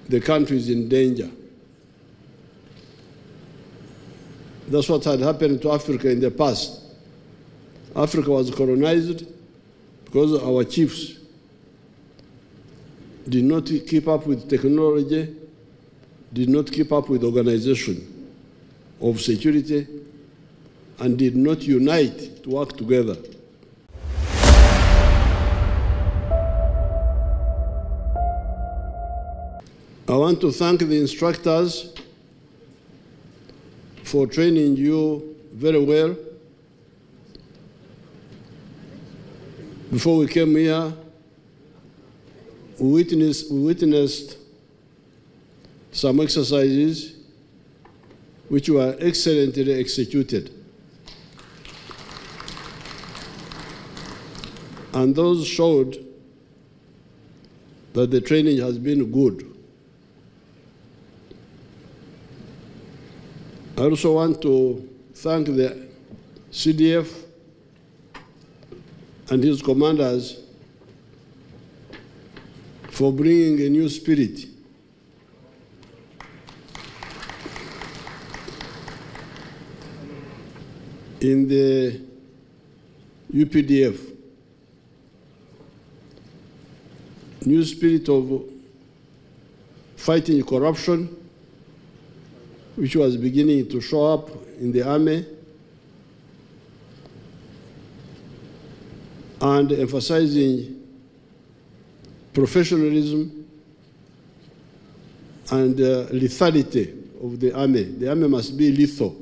the country is in danger. That's what had happened to Africa in the past. Africa was colonized because our chiefs did not keep up with technology, did not keep up with organization of security, and did not unite to work together. I want to thank the instructors for training you very well. Before we came here, we witnessed some exercises which were excellently executed. And those showed that the training has been good. I also want to thank the CDF and his commanders for bringing a new spirit in the UPDF. New spirit of fighting corruption, which was beginning to show up in the army, and emphasizing professionalism and lethality of the army. The army must be lethal.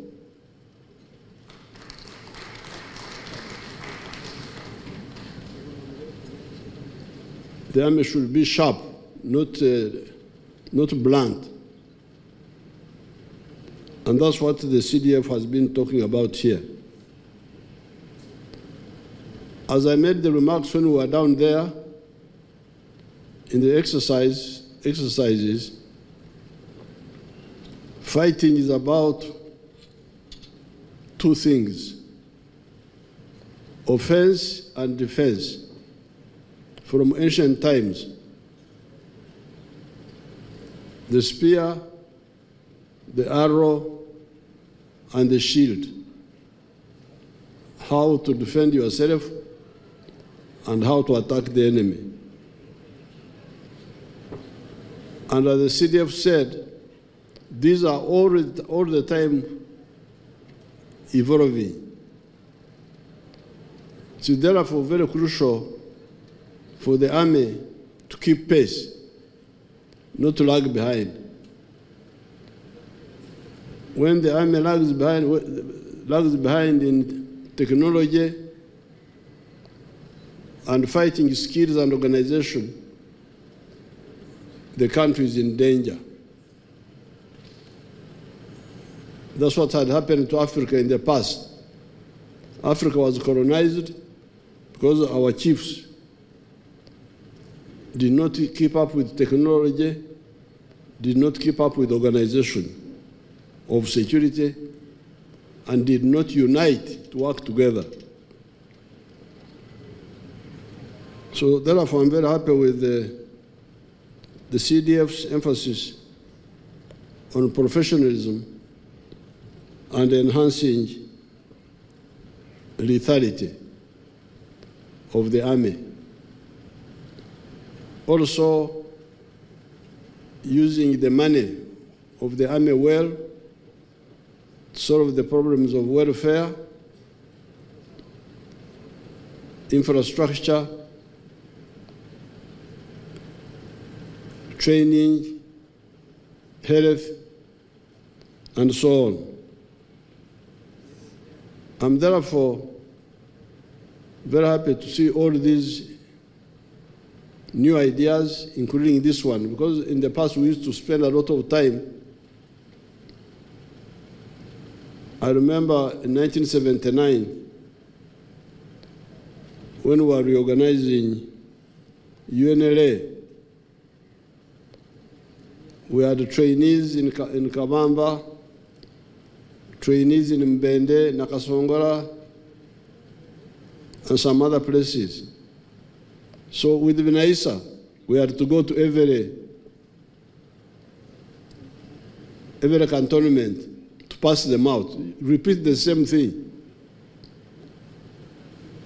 The army should be sharp, not blunt. And that's what the CDF has been talking about here. As I made the remarks when we were down there in the exercises, fighting is about two things: offense and defense. From ancient times, the spear, the arrow, and the shield. How to defend yourself and how to attack the enemy. And as the CDF said, these are all the time evolving. It's therefore very crucial for the army to keep pace, not to lag behind. When the army lags behind in technology and fighting skills and organization, the country is in danger. That's what had happened to Africa in the past. Africa was colonized because our chiefs did not keep up with technology, did not keep up with organization of security, and did not unite to work together. So therefore, I'm very happy with the CDF's emphasis on professionalism and enhancing lethality of the army. Also, using the money of the army well to solve the problems of welfare, infrastructure, training, health, and so on. I'm therefore very happy to see all these new ideas, including this one, because in the past we used to spend a lot of time. I remember in 1979, when we were reorganizing UNLA, we had trainees in Kabamba, trainees in Mbende, Nakasongola, and some other places. So with Vinaisa, we had to go to every every cantonment to pass them out. Repeat the same thing.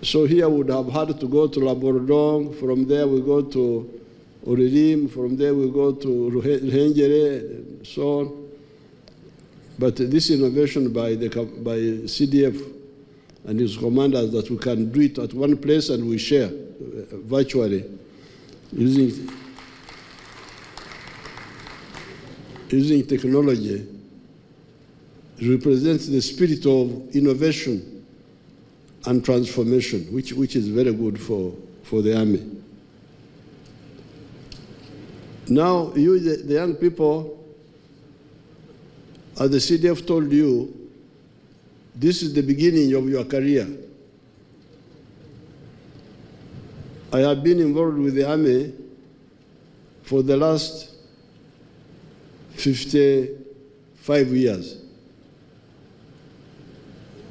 So here we would have had to go to Labourdon, from there we go to Oririm, from there we go to Ruhengeri, and so on. But this innovation by CDF and his commanders that we can do it at one place and we share virtually using technology represents the spirit of innovation and transformation, which is very good for the army. Now, you, the young people, as the CDF told you, this is the beginning of your career. I have been involved with the army for the last 55 years.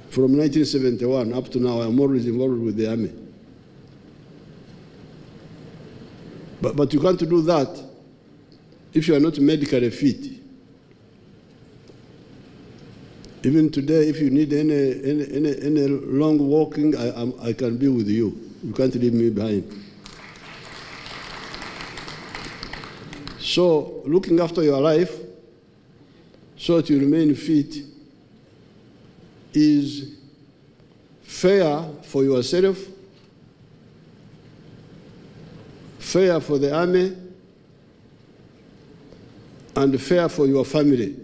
From 1971 up to now, I'm always involved with the army. But you can't do that if you are not medically fit. Even today, if you need any long walking, I can be with you. You can't leave me behind. So, looking after your life so that you remain fit is fair for yourself, fair for the army, and fair for your family.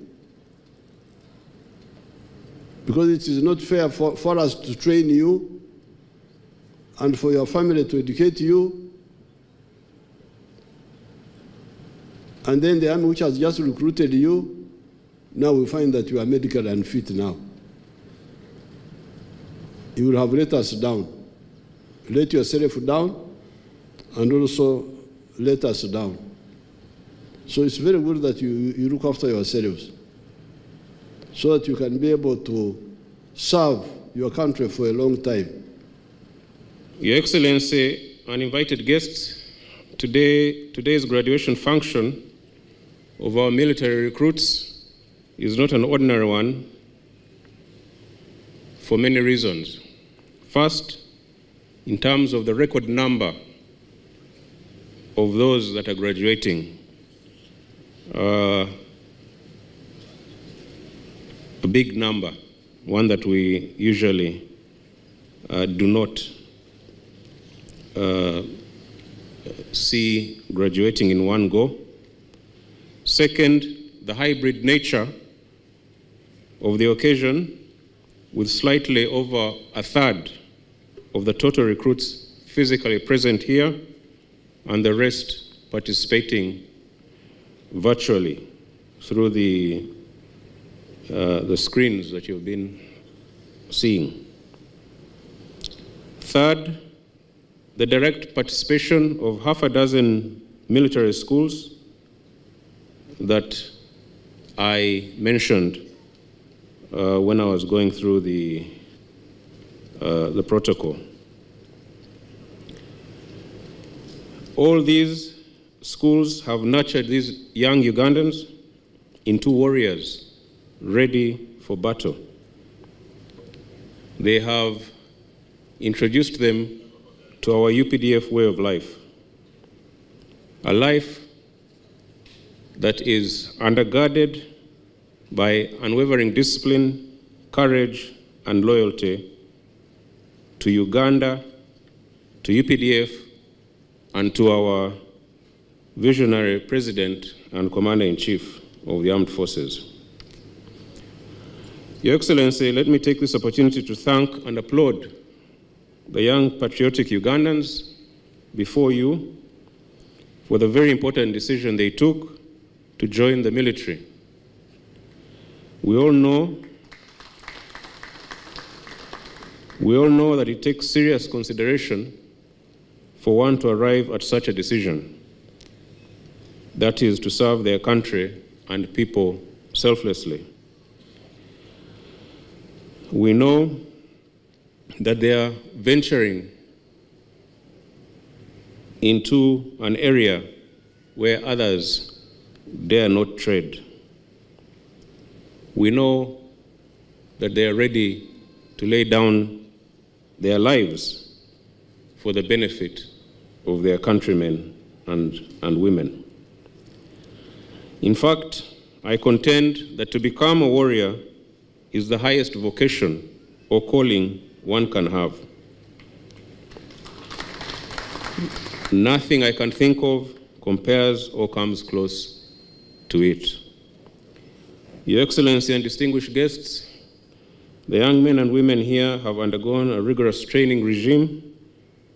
Because it is not fair for us to train you and for your family to educate you, and then the army which has just recruited you, now we find that you are medically unfit now. You will have let us down. Let yourself down, and also let us down. So it's very good that you look after yourselves so that you can be able to serve your country for a long time. Your Excellency, uninvited guests, today's graduation function of our military recruits is not an ordinary one for many reasons. First, in terms of the record number of those that are graduating, a big number, one that we usually do not see graduating in one go. Second, the hybrid nature of the occasion, with slightly over a third of the total recruits physically present here and the rest participating virtually through the screens that you've been seeing. Third, the direct participation of half a dozen military schools that I mentioned when I was going through the protocol. All these schools have nurtured these young Ugandans into warriors ready for battle. They have introduced them to our UPDF way of life, a life that is undergirded by unwavering discipline, courage, and loyalty to Uganda, to UPDF, and to our visionary President and Commander-in-Chief of the Armed Forces. Your Excellency, let me take this opportunity to thank and applaud the young patriotic Ugandans before you for the very important decision they took to join the military. We all know that it takes serious consideration for one to arrive at such a decision, that is, to serve their country and people selflessly. We know that they are venturing into an area where others dare not tread. we know that they are ready to lay down their lives for the benefit of their countrymen and women. In fact, I contend that to become a warrior is the highest vocation or calling one can have. Nothing I can think of compares or comes close to it. Your Excellency and distinguished guests, the young men and women here have undergone a rigorous training regime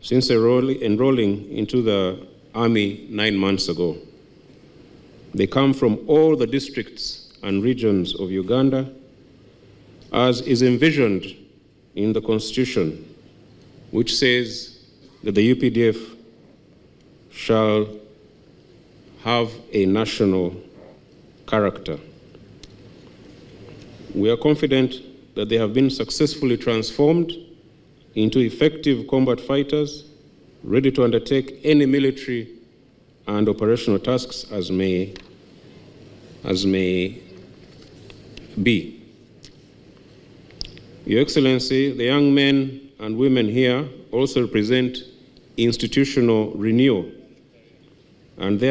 since enrolling into the Army 9 months ago. They come from all the districts and regions of Uganda, as is envisioned in the Constitution, which says that the UPDF shall have a national character. We are confident that they have been successfully transformed into effective combat fighters, ready to undertake any military and operational tasks as may be. Your Excellency, the young men and women here also represent institutional renewal, and they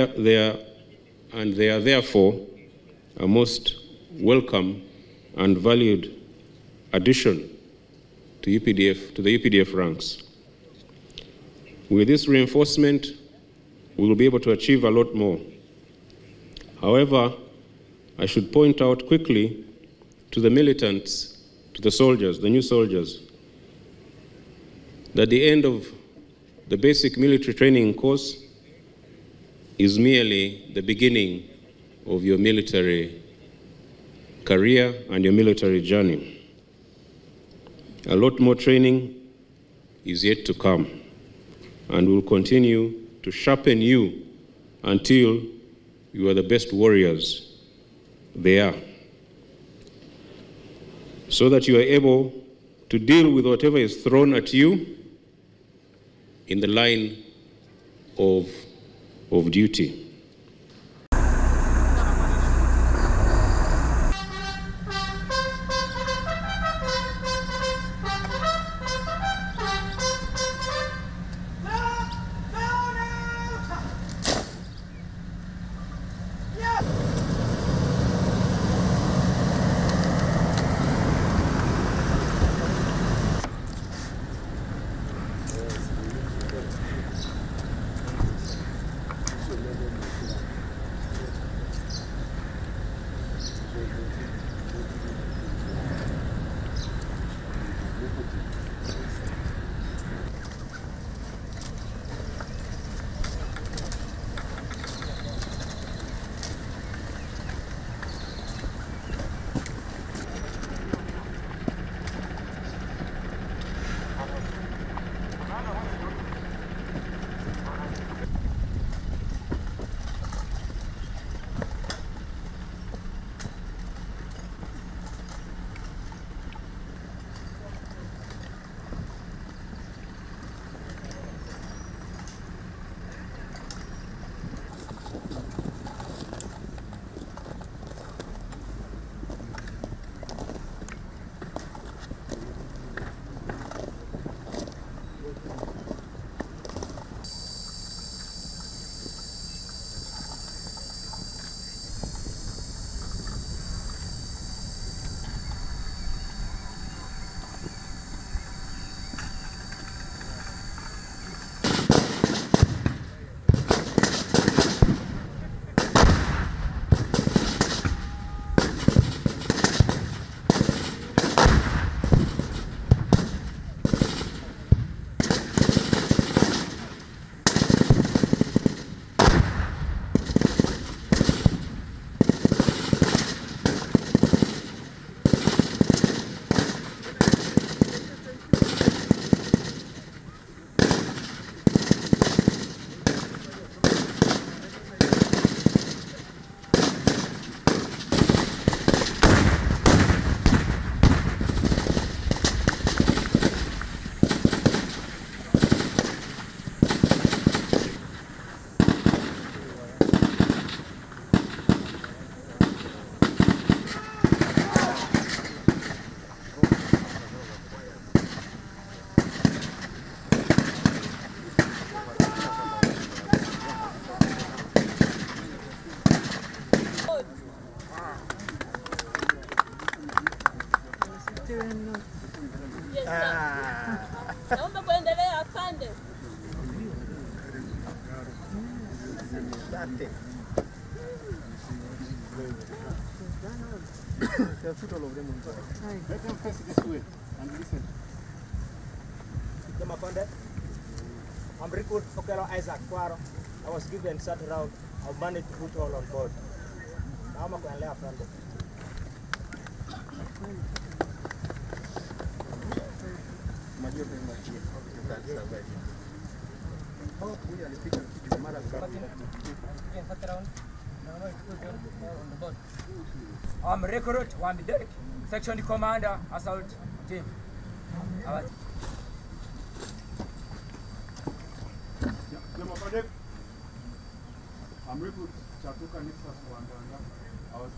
are therefore a most welcome and valued addition to the UPDF ranks. With this reinforcement, we will be able to achieve a lot more. However, I should point out quickly to the militants, to the soldiers, the new soldiers, that the end of the basic military training course is merely the beginning of your military career and your military journey. A lot more training is yet to come, and will continue to sharpen you until you are the best warriors there are, so that you are able to deal with whatever is thrown at you in the line of duty. Naomba kuendelea afande. Let them face this way and listen. I'm Recruit Okelo Isaac Kwaro. I was given third round. I've managed to put all on board. Now I'm going to lay a friend. I'm Recruit Wambi Derek, Section Commander, Assault Team. I'm Recruit Chatuka Nixas Wandanga. I was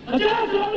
Ajaza